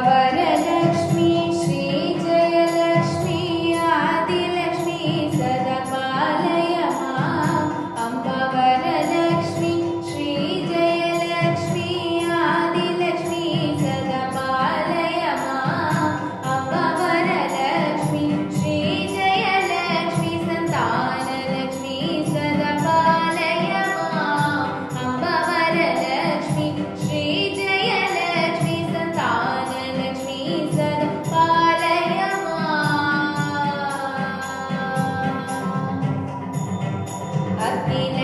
वरलक्ष्मी श्री जयलक्ष्मी आदिलक्ष्मी सदा पालय माम् अम्ब वरलक्ष्मी श्री जयलक्ष्मी आदिलक्ष्मी सदा पालय माम् अम्ब वरलक्ष्मी श्री जयलक्ष्मी सन्तानलक्ष्मी सदा पालय माम् अम्ब वरलक्ष्मी श्री जयलक्ष्मी सन्तानलक्ष्मी सदा पालय माम् अखिल